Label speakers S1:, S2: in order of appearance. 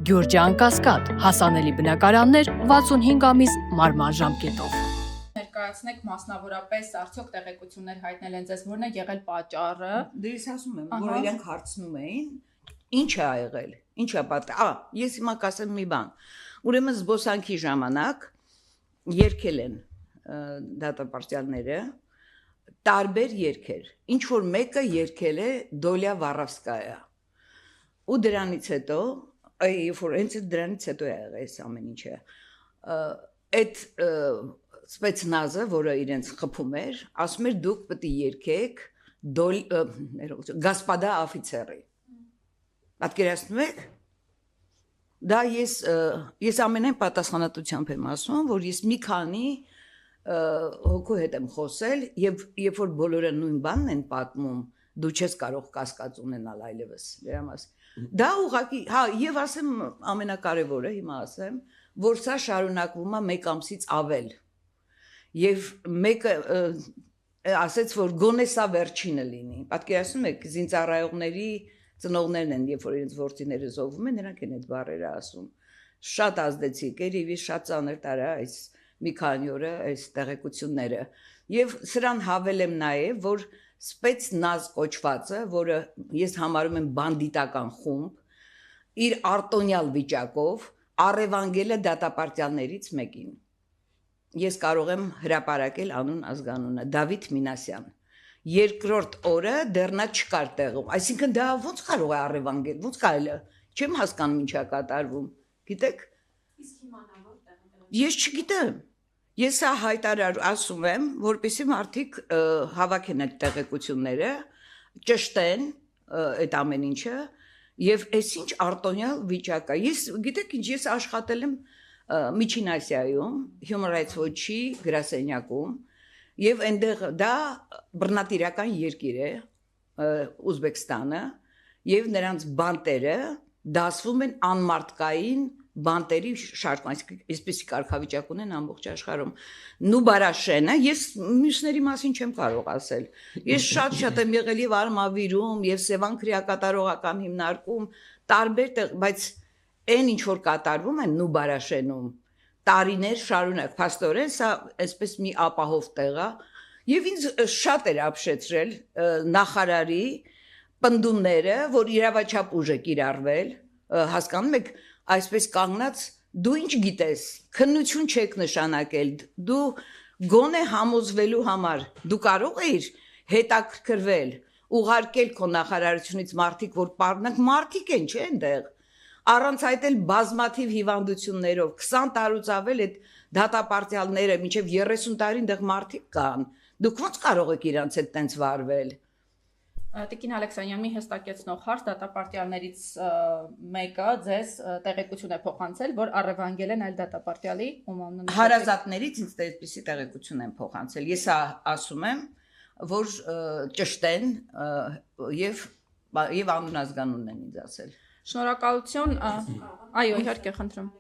S1: Գյուրջան Կասկադ, հասանելի բնակարաններ 65 ամիս մարման ժամկետով։
S2: Ներկայացնեք մասնավորապես արդյոք տեղեկություններ հայտնել են ձեզ, որն է եղել պատճառը։
S3: Դե ես ասում եմ, որ իրենք հարցնում էին, ինչ է եղել, ինչ է պատահել։ Ես հիմա կասեմ մի բան։ Ուրեմն զբոսանքի ժամանակ երգել են դատապարտյալները տարբեր երգեր։ Ինչ որ մեկը երգել է Դոլյա Վարավսկայա։ Ու դրանից հետո, երբ որ հենց դրանից հետո է եղել այս ամեն ինչը, այդ սպեցնազը, որը իրենց խփում էր, ասում էր դուք պետք է երգեք Գասպադա օֆիցերի։ Պատկերացնում եք։ Դա ես ամենայն պատասխանատվությամբ եմ ասում, որ ես մի քանի հոգու հետ եմ խոսել եւ երբ որ բոլորը նույն բանն են պատմում, դու չես կարող կասկած ունենալ այլևս դրա մասին։ Դա ուղղակի, հա, եւ ասեմ ամենակարևորը հիմա ասեմ, որ սա շարունակվում է 1 ամսից ավել։ Եվ մեկը ասեց, որ գոնե սա վերջինը լինի։ Պատկերացնում եք, զինծառայողների ծնողներն են, երբ որ իրենց ворցիները զոհվում են, նրանք են այդ բառերը ասում։ Շատ ազդեցիկ էր եւ շատ ծանր տարա այս մի քանի օրը այս տեղեկությունները։ Եվ սրան հավելեմ նաեւ, որ սպեցնազ կոչվածը, որը ես համարում եմ բանդիտական խումբ, իր արտոնյալ վիճակով առևանգել է դատապարտյալներից մեկին։ Ես կարող եմ հրապարակել անուն ազգանունը Դավիթ Մինասյան։ Երկրորդ օրը դեռ նա չկար տեղում, այսինքն դա ոնց կարող է առևանգել, ոնց կարելի է, չեմ հասկանում ինչա կատարվում, գիտեք։
S2: Իսկ հիմա նա որտեղ է։
S3: Ես չգիտեմ։ Ես սա հայտարար ասում եմ, որպեսզի մարդիկ հավաքեն այդ տեղեկությունները, ճշտեն այդ ամեն ինչը եւ այսինչ արտոնյալ վիճակ է։ Ես գիտեք ինչ, ես աշխատել եմ Միջին Ասիայում, Human Rights Watch-ի գրասենյակում եւ այնտեղ դա բռնատիրական երկիր է Ուզբեկստանը եւ նրանց բանտերը դասվում են անմարտկային բանտերի շարքում, այսինքն այսպեսի կարգավիճակ ունեն ամբողջ աշխարհում։ Նուբարաշենը, ես մյուսների մասին չեմ կարող ասել։ Ես շատ եմ եղել եւ Արմավիրում եւ Սևան քրեակատարողական հիմնարկում, տարբեր, բայց այն ինչ որ կատարվում է Նուբարաշենում, տարիներ շարունակ, փաստորեն սա այսպես մի ապահով տեղ է եւ ինձ շատ էր ապշեցրել նախարարի պնդումները, որ իրավաչափ ուժ է կիրառվել, հասկանում եք, այսպես կանգնած դու ինչ գիտես, քննություն չեք նշանակել, դու գոնե համոզվելու համար դու կարող ես հետաքրքրվել, ուղարկել քո նախարարությունից մարդիկ, որ պարոնակ մարդիկ են, չէ՞ այնտեղ, առանց այդ էլ բազմաթիվ հիվանդություններով 20 տարուց ավել այդ դատապարտյալները մինչև 30 տարի այնտեղ մարդիկ կան, դուք ո՞նց կարող եք իրանց հետ տենց վարվել։
S2: Տիկին Ալեքսանյան, մի հստակեցնող հարց, դատապարտյալներից մեկը ձեզ տեղեկություն է փոխանցել, որ առևանգել են այլ դատապարտյալի
S3: հարազատներից ինձ այդպիսի տեղեկություն են փոխանցել։ Ես ասում եմ, որ ճշտեն եւ անուն ազգանունն են ինձ ասել։
S2: Շնորհակալություն, այո, իհարկե, խնդրում։